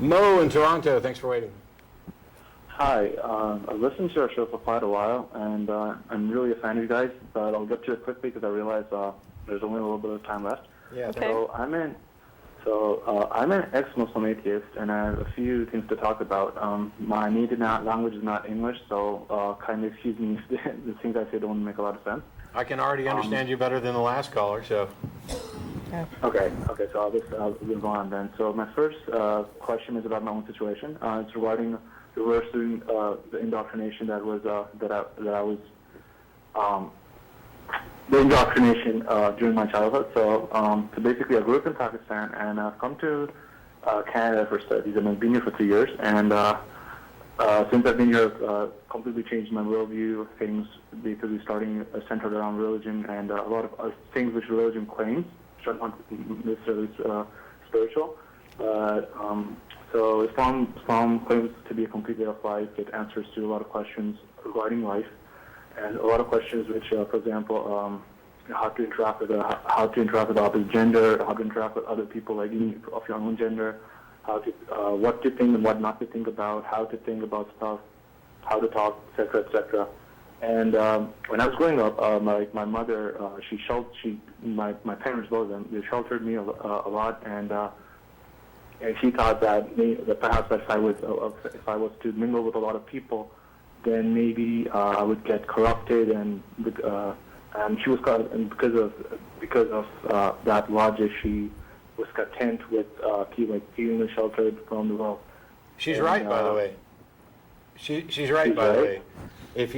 Mo in Toronto, thanks for waiting. Hi, I've listened to your show for quite a while, and I'm really a fan of you guys, but I'll get to it quickly because I realize there's only a little bit of time left. Yeah. Okay. So I'm an ex-Muslim atheist, and I have a few things to talk about. My native language is not English, so kindly excuse me if the things I say don't make a lot of sense. I can already understand you better than the last caller, so. Okay, so I'll move on then. So my first question is about my own situation. It's regarding reversing the indoctrination that was the indoctrination during my childhood. So basically, I grew up in Pakistan, and I've come to Canada for studies, and I've been here for 3 years. And since I've been here, completely changed my worldview. Things basically starting centered around religion and a lot of things which religion claims, which are not necessarily spiritual. So Islam claims to be a complete way of life. It answers to a lot of questions regarding life, and a lot of questions which, for example, how to interact with the opposite gender, how to interact with other people like you of your own gender, how to what to think and what not to think about, how to think about stuff, how to talk, etc., etc. And when I was growing up, my mother, my parents, both of them, they sheltered me a lot, and she thought that perhaps if I was to mingle with a lot of people, then maybe I would get corrupted, and she was because of that logic, she was content with feeling sheltered from the world. She's right, by the way. She's right, by the way. If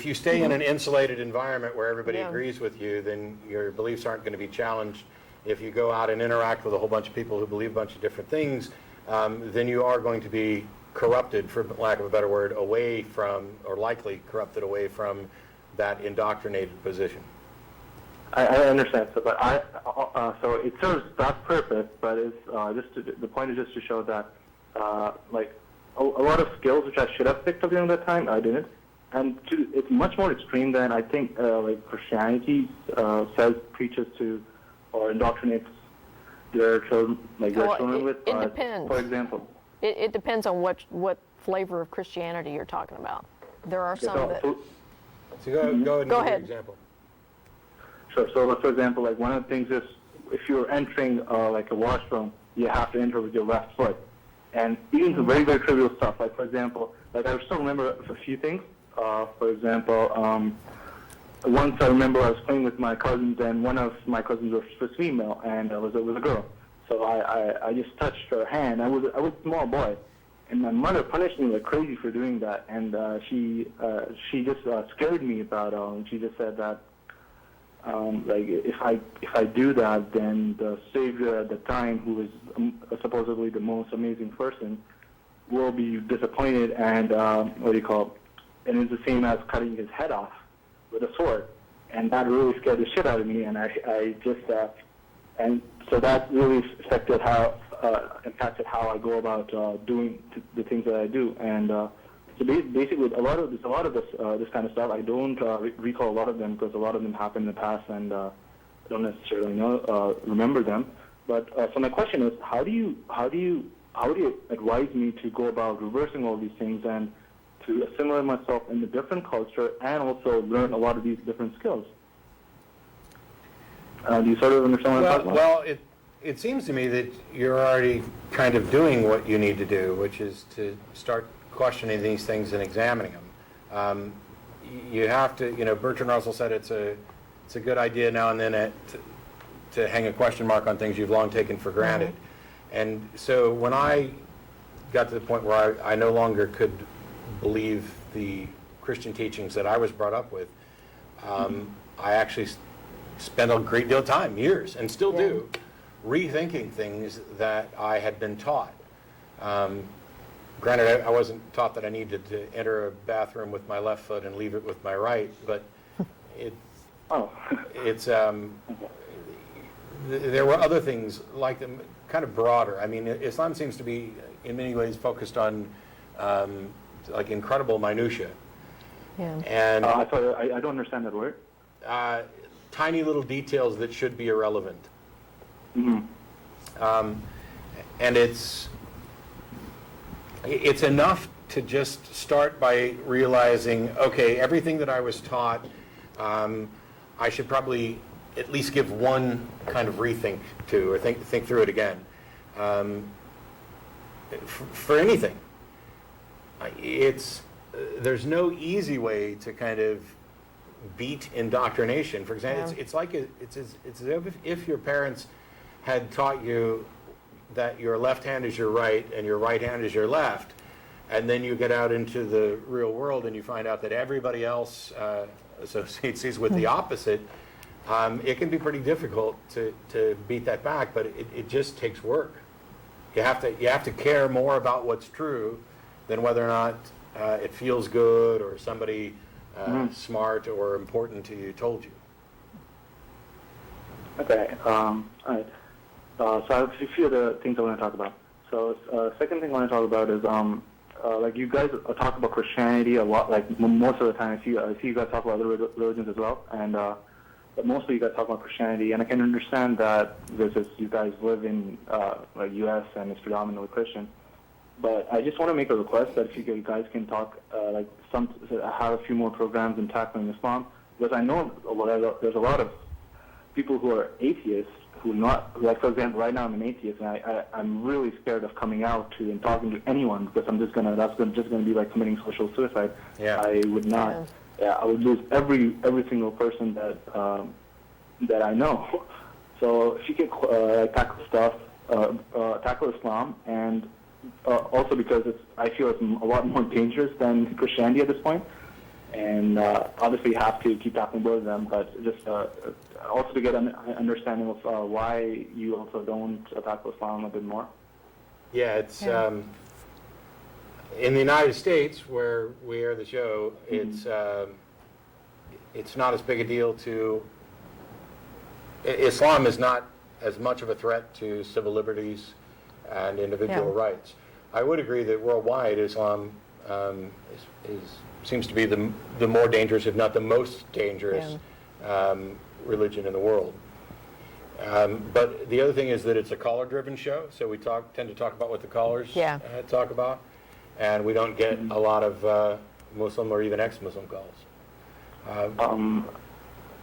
you stay in an insulated environment where everybody agrees with you, then your beliefs aren't going to be challenged. If you go out and interact with a whole bunch of people who believe a bunch of different things, then you are going to be corrupted, for lack of a better word, away from, or likely corrupted away from that indoctrinated position. I understand. So, but so it serves that purpose, but it's the point is just to show that a lot of skills which I should have picked up during that time, I didn't. And it's much more extreme than I think Christianity preaches to or indoctrinates their children, children with. It depends. For example. It depends on what flavor of Christianity you're talking about. There are some that. So go ahead and Go give your ahead. example. Sure. So, for example, one of the things is if you're entering a washroom, you have to enter with your left foot, and even the very, very trivial stuff. Like, for example, I still remember a few things. For example, once I remember I was playing with my cousins, and one of my cousins was female, and it was a girl. So I just touched her hand. I was a small boy, and my mother punished me like crazy for doing that. And she just scared me about it. And she just said that if I do that, then the savior at the time, who is supposedly the most amazing person, will be disappointed. And and it's the same as cutting his head off with a sword, and that really scared the shit out of me. And and so that really impacted how I go about doing the things that I do. And so basically, a lot of this kind of stuff, I don't recall a lot of them because a lot of them happened in the past, and I don't necessarily remember them. But so my question is, how would you advise me to go about reversing all these things and to assimilate myself in a different culture and also learn a lot of these different skills? Do you sort of understand what I'm talking about? Well, it seems to me that you're already kind of doing what you need to do, which is to start questioning these things and examining them. You have to, Bertrand Russell said it's a good idea now and then to hang a question mark on things you've long taken for granted. Mm-hmm. And so when I got to the point where I no longer could believe the Christian teachings that I was brought up with, I actually spent a great deal of time, years, and still do, rethinking things that I had been taught. Granted, I wasn't taught that I needed to enter a bathroom with my left foot and leave it with my right, but there were other things like them, kind of broader. I mean, Islam seems to be, in many ways, focused on incredible minutia. Yeah. And I don't understand that word. Tiny little details that should be irrelevant. Mm-hmm. And it's enough to just start by realizing, okay, everything that I was taught, I should probably at least give one kind of rethink to, or think through it again. For anything, there's no easy way to kind of beat indoctrination. For example, it's as if your parents had taught you that your left hand is your right and your right hand is your left, and then you get out into the real world and you find out that everybody else associates with the opposite. It can be pretty difficult to beat that back, but it just takes work. You have to care more about what's true than whether or not it feels good or somebody smart or important to you told you. Okay. All right. So I have a few other things I want to talk about. So second thing I want to talk about is like you guys talk about Christianity a lot. Like most of the time, I see you guys talk about other religions as well, and but mostly you guys talk about Christianity. And I can understand that because you guys live in like U.S. and it's predominantly Christian. But I just want to make a request that if you guys can talk have a few more programs in tackling Islam, because I know there's a lot of people who are atheists who not, like for example, right now I'm an atheist and I'm really scared of coming out to and talking to anyone because I'm just gonna be like committing social suicide. Yeah. I would not. Yeah, I would lose every single person that I know. So if you can tackle Islam, and also because I feel it's a lot more dangerous than Christianity at this point, and obviously you have to keep tackling both of them, but just also to get an understanding of why you also don't tackle Islam a bit more. Yeah, it's in the United States where we air the show. It's not as big a deal to. Islam is not as much of a threat to civil liberties and individual rights. I would agree that worldwide Islam seems to be the more dangerous, if not the most dangerous, religion in the world. But the other thing is that it's a caller-driven show, so we tend to talk about what the callers talk about, and we don't get a lot of Muslim or even ex-Muslim calls.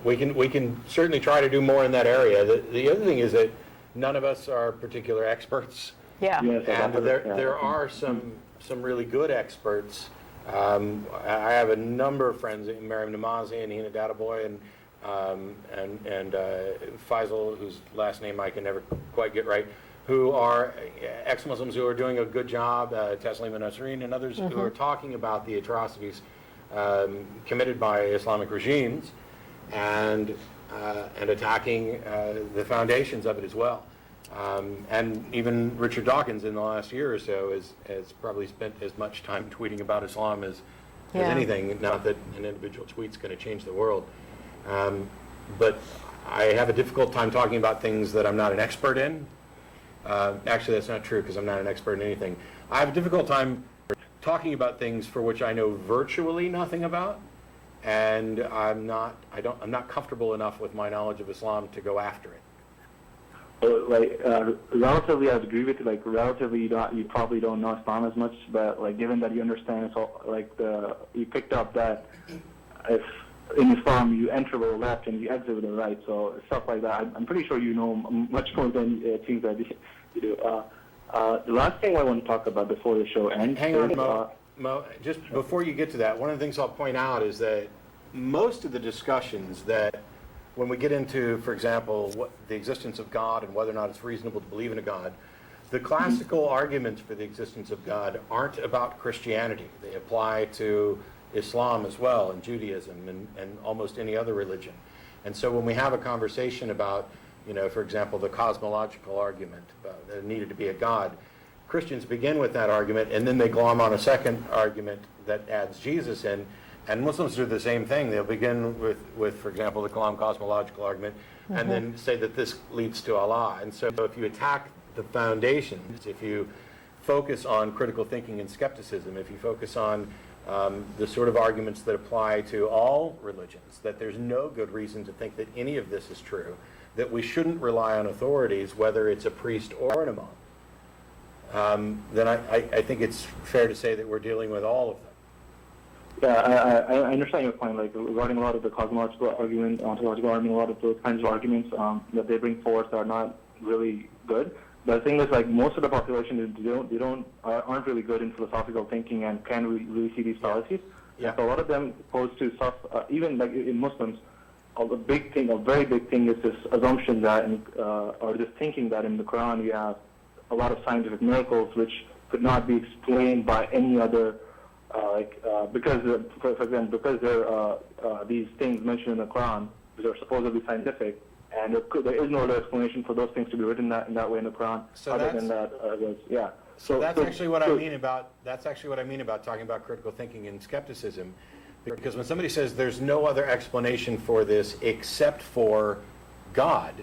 We can certainly try to do more in that area. The other thing is that none of us are particular experts. Yeah. Yes, And there are some really good experts. I have a number of friends, Mariam Namazi and Hina Databoy and Faisal, whose last name I can never quite get right, who are ex-Muslims who are doing a good job, Taslima Nasreen and others who are talking about the atrocities committed by Islamic regimes and attacking the foundations of it as well. And even Richard Dawkins in the last year or so has probably spent as much time tweeting about Islam as anything. Not that an individual tweet's going to change the world. But I have a difficult time talking about things that I'm not an expert in. Actually, that's not true because I'm not an expert in anything. I have a difficult time talking about things for which I know virtually nothing about, and I'm not comfortable enough with my knowledge of Islam to go after it. Relatively, I would agree with you. Like, relatively, you probably don't know Islam as much, but like, given that you understand, it's all, like you picked up that if in Islam you enter with the left and you exit with the right, so stuff like that. I'm pretty sure you know much more than it seems that you do. The last thing I want to talk about before the show ends. Hang on, Mo. Just before you get to that, one of the things I'll point out is that most of the discussions that when we get into, for example, what the existence of God and whether or not it's reasonable to believe in a God, the classical arguments for the existence of God aren't about Christianity. They apply to Islam as well, and Judaism, and almost any other religion. And so when we have a conversation about, for example, the cosmological argument, about there needed to be a God, Christians begin with that argument, and then they glom on a second argument that adds Jesus in. And Muslims do the same thing. They'll begin with for example, the Kalam cosmological argument, and then say that this leads to Allah. And so if you attack the foundations, if you focus on critical thinking and skepticism, if you focus on the sort of arguments that apply to all religions, that there's no good reason to think that any of this is true, that we shouldn't rely on authorities, whether it's a priest or an imam, then I think it's fair to say that we're dealing with all of them. Yeah, I understand your point, like regarding a lot of the cosmological argument, ontological argument, a lot of those kinds of arguments that they bring forth are not really good. But the thing is, like most of the population, aren't really good in philosophical thinking and can't really see these fallacies. Yeah. So a lot of them pose to stuff, even like in Muslims, a very big thing is this assumption that, or this thinking that in the Quran we have a lot of scientific miracles which could not be explained by any other, because, for example, because there are these things mentioned in the Quran, which are supposedly scientific, and there is no other explanation for those things to be written in that way in the Quran, So other that's- than that, yeah. So that's actually what I mean about talking about critical thinking and skepticism, because when somebody says there's no other explanation for this except for God,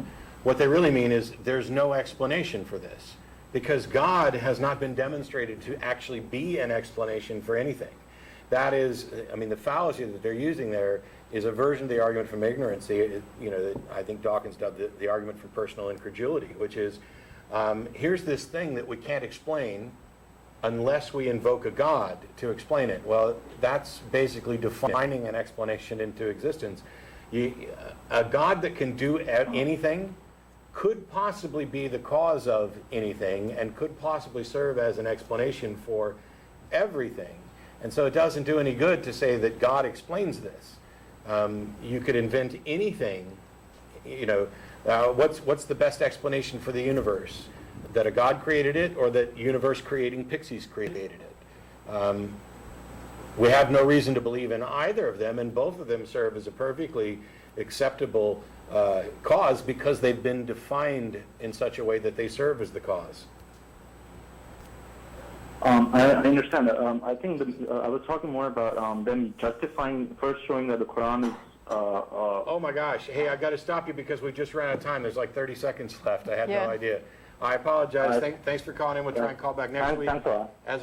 what they really mean is there's no explanation for this, because God has not been demonstrated to actually be an explanation for anything. That is, I mean, the fallacy that they're using there is a version of the argument from ignorance, that I think Dawkins dubbed the argument from personal incredulity, which is, here's this thing that we can't explain unless we invoke a God to explain it. Well, that's basically defining an explanation into existence. A God that can do anything could possibly be the cause of anything and could possibly serve as an explanation for everything. And so it doesn't do any good to say that God explains this. You could invent anything. What's the best explanation for the universe? That a God created it, or that universe-creating pixies created it? We have no reason to believe in either of them, and both of them serve as a perfectly acceptable cause because they've been defined in such a way that they serve as the cause. I understand that. I think I was talking more about them justifying, first showing that the Quran is... Oh my gosh. Hey, I got to stop you because we just ran out of time. There's like 30 seconds left. I had no idea. I apologize. Thanks for calling in. We'll try and call back next week. Thanks a lot. As